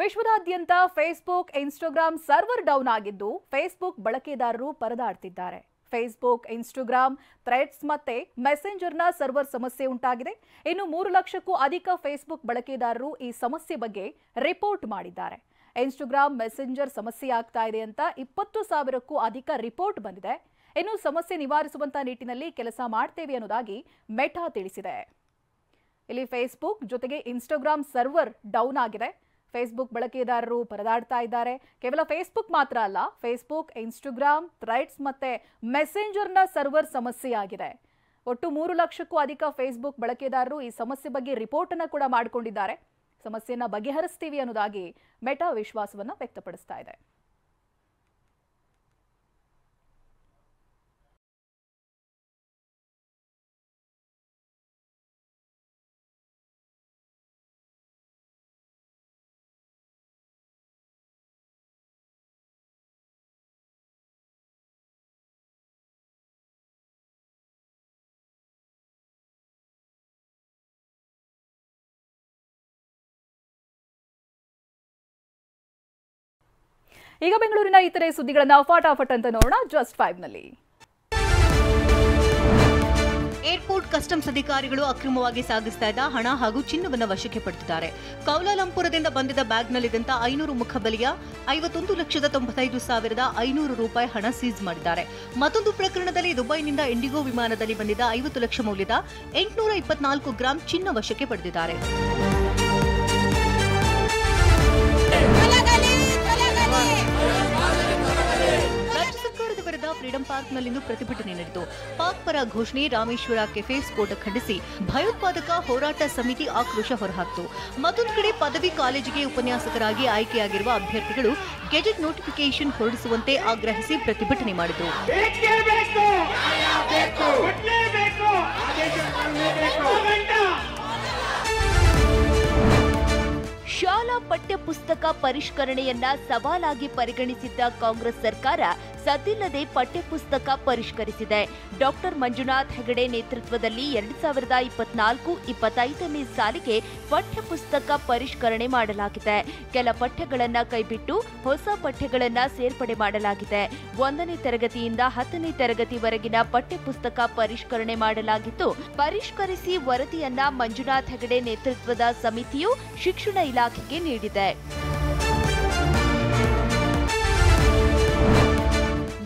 ವಿಶ್ವದಾದ್ಯಂತ Facebook, Instagram server down ಆಗಿದ್ದು Facebook ಬಳಕೆದಾರರು ಪರದಾಡ್ತಿದ್ದಾರೆ. ಫೇಸ್ಬುಕ್, ಇನ್ಸ್ಟಾಗ್ರಾಮ್, ಥ್ರೆಡ್ಸ್ ಮತ್ತೆ ಮೆಸೆಂಜರ್ನ ಸರ್ವರ್ ಸಮಸ್ಯೆ ಉಂಟಾಗಿದೆ. ಇನ್ನು 3 ಲಕ್ಷಕ್ಕೂ ಅಧಿಕ ಫೇಸ್ಬುಕ್ ಬಳಕೆದಾರರು ಈ ಸಮಸ್ಯೆ ಬಗ್ಗೆ ರಿಪೋರ್ಟ್ ಮಾಡಿದ್ದಾರೆ. ಇನ್ಸ್ಟಾಗ್ರಾಮ್, ಮೆಸೆಂಜರ್ ಸಮಸ್ಯೆ ಆಗ್ತಾ ಇದೆ ಅಂತ 20,000ಕ್ಕೂ ಅಧಿಕ ರಿಪೋರ್ಟ್ ಬಂದಿದೆ. ಇನ್ನು ಸಮಸ್ಯೆ ನಿವಾರಿಸುವಂತ ನಿಟ್ಟಿನಲ್ಲಿ ಕೆಲಸ ಮಾಡ್ತೇವೆ ಅನ್ನೋದಾಗಿ ಮೆಟಾ ತಿಳಿಸಿದೆ. ಇಲ್ಲಿ ಫೇಸ್ಬುಕ್ ಜೊತೆಗೆ ಇನ್ಸ್ಟಾಗ್ರಾಮ್ ಸರ್ವರ್ ಡೌನ್ ಆಗಿದೆ. ಫೇಸ್ಬುಕ್ ಬಳಕೆದಾರರು ಪರದಾಡ್ತಾ ಇದ್ದಾರೆ. ಕೇವಲ ಫೇಸ್ಬುಕ್ ಮಾತ್ರ ಅಲ್ಲ, ಫೇಸ್ಬುಕ್, ಇನ್ಸ್ಟಾಗ್ರಾಮ್, ಥ್ರೆಡ್ಸ್ ಮತ್ತೆ ಮೆಸೆಂಜರ್ನ ಸರ್ವರ್ ಸಮಸ್ಯೆಯಾಗಿದೆ. ಒಟ್ಟು 3 ಲಕ್ಷಕ್ಕೂ ಅಧಿಕ ಫೇಸ್ಬುಕ್ ಬಳಕೆದಾರರು ಈ ಸಮಸ್ಯೆ ಬಗ್ಗೆ ರಿಪೋರ್ಟ್ ಅನ್ನು ಕೂಡ ಮಾಡಿಕೊಂಡಿದ್ದಾರೆ. ಸಮಸ್ಯೆಯನ್ನ ಬಗೆಹರಿಸ್ತೀವಿ ಅನ್ನೋದಾಗಿ ಮೆಟಾ ವಿಶ್ವಾಸವನ್ನ ವ್ಯಕ್ತಪಡಿಸ್ತಾ ಇದೆ. ಈಗ ಬೆಂಗಳೂರಿನ ಇತರೆ ಸುದ್ದಿಗಳನ್ನು ಫಟಾಫಟ್ ಅಂತ ನೋಡೋಣ. ಜಸ್ಟ್ 5 ನಲ್ಲಿ ಏರ್ಪೋರ್ಟ್ ಕಸ್ಟಮ್ಸ್ ಅಧಿಕಾರಿಗಳು ಅಕ್ರಮವಾಗಿ ಸಾಗಿಸ್ತಾ ಇದ್ದ ಹಣ ಹಾಗೂ ಚಿನ್ನವನ್ನು ವಶಕ್ಕೆ ಪಡೆದಿದ್ದಾರೆ. ಕೌಲಾಲಂಪುರದಿಂದ ಬಂದಿದ್ದ ಬ್ಯಾಗ್ನಲ್ಲಿದ್ದಂತ 500 ಮುಖಬೆಲೆಯ 51,95,500 ರೂಪಾಯಿ ಹಣ ಸೀಸ್ ಮಾಡಿದ್ದಾರೆ. ಮತ್ತೊಂದು ಪ್ರಕರಣದಲ್ಲಿ ದುಬೈನಿಂದ ಇಂಡಿಗೋ ವಿಮಾನದಲ್ಲಿ ಬಂದಿದ್ದ 50 ಲಕ್ಷ ಮೌಲ್ಯದ 824 ಗ್ರಾಂ ಚಿನ್ನ ವಶಕ್ಕೆ ಪಡೆದಿದ್ದಾರೆ. ರಾಜ್ಯ ಸರ್ಕಾರದ ವಿರುದ್ಧ ಫ್ರೀಡಂ ಪಾರ್ಕ್ನಲ್ಲಿಂದು ಪ್ರತಿಭಟನೆ ನಡೆಯಿತು. ಪಾಕ್ ಪರ ಘೋಷಣೆ, ರಾಮೇಶ್ವರ ಕೆಫೆ ಸ್ಫೋಟ ಖಂಡಿಸಿ ಭಯೋತ್ಪಾದಕ ಹೋರಾಟ ಸಮಿತಿ ಆಕ್ರೋಶ ಹೊರಹಾಕಿತು. ಮತ್ತೊಂದು ಕಡೆ ಪದವಿ ಕಾಲೇಜಿಗೆ ಉಪನ್ಯಾಸಕರಾಗಿ ಆಯ್ಕೆಯಾಗಿರುವ ಅಭ್ಯರ್ಥಿಗಳು ಗೆಜೆಟ್ ನೋಟಿಫಿಕೇಶನ್ ಹೊರಡಿಸುವಂತೆ ಆಗ್ರಹಿಸಿ ಪ್ರತಿಭಟನೆ ಮಾಡಿದರು. ಶಾಲಾ ಪಠ್ಯಪುಸ್ತಕ ಪರಿಷ್ಕರಣೆಯನ್ನ ಸವಾಲಾಗಿ ಪರಿಗಣಿಸಿದ್ದ ಕಾಂಗ್ರೆಸ್ ಸರ್ಕಾರ ಸದ್ದಿಲ್ಲದೆ ಪಠ್ಯಪುಸ್ತಕ ಪರಿಷ್ಕರಿಸಿದೆ. ಡಾಕ್ಟರ್ ಮಂಜುನಾಥ್ ಹೆಗಡೆ ನೇತೃತ್ವದಲ್ಲಿ 2024-25ನೇ ಸಾಲಿಗೆ ಪಠ್ಯಪುಸ್ತಕ ಪರಿಷ್ಕರಣೆ ಮಾಡಲಾಗಿದೆ. ಕೆಲ ಪಠ್ಯಗಳನ್ನು ಕೈಬಿಟ್ಟು ಹೊಸ ಪಠ್ಯಗಳನ್ನು ಸೇರ್ಪಡೆ ಮಾಡಲಾಗಿದೆ. 1ನೇ ತರಗತಿಯಿಂದ 10ನೇ ತರಗತಿವರೆಗಿನ ಪಠ್ಯಪುಸ್ತಕ ಪರಿಷ್ಕರಣೆ ಮಾಡಲಾಗಿದ್ದು, ಪರಿಷ್ಕರಿಸಿ ವರದಿಯನ್ನ ಮಂಜುನಾಥ್ ಹೆಗಡೆ ನೇತೃತ್ವದ ಸಮಿತಿಯು ಶಿಕ್ಷಣ ಇಲಾಖೆಗೆ ನೀಡಿದೆ.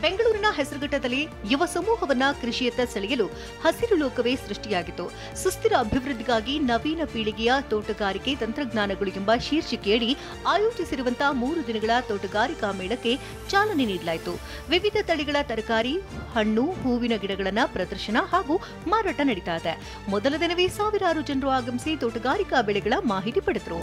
ಬೆಂಗಳೂರಿನ ಹೆಸರುಘಟ್ಟದಲ್ಲಿ ಯುವ ಸಮೂಹವನ್ನ ಕೃಷಿಯತ್ತ ಸೆಳೆಯಲು ಹಸಿರು ಲೋಕವೇ ಸೃಷ್ಟಿಯಾಗಿತ್ತು. ಸುಸ್ಥಿರ ಅಭಿವೃದ್ಧಿಗಾಗಿ ನವೀನ ಪೀಳಿಗೆಯ ತೋಟಗಾರಿಕೆ ತಂತ್ರಜ್ಞಾನಗಳು ಎಂಬ ಶೀರ್ಷಿಕೆಯಡಿ ಆಯೋಜಿಸಿರುವಂತಹ 3 ದಿನಗಳ ತೋಟಗಾರಿಕಾ ಮೇಳಕ್ಕೆ ಚಾಲನೆ ನೀಡಲಾಯಿತು. ವಿವಿಧ ತಳಿಗಳ ತರಕಾರಿ, ಹಣ್ಣು, ಹೂವಿನ ಗಿಡಗಳನ್ನು ಪ್ರದರ್ಶನ ಹಾಗೂ ಮಾರಾಟ ನಡೀತಾ ಇದೆ. ಮೊದಲ ದಿನವೇ ಸಾವಿರಾರು ಜನರು ಆಗಮಿಸಿ ತೋಟಗಾರಿಕಾ ಬೆಳೆಗಳ ಮಾಹಿತಿ ಪಡೆದರು.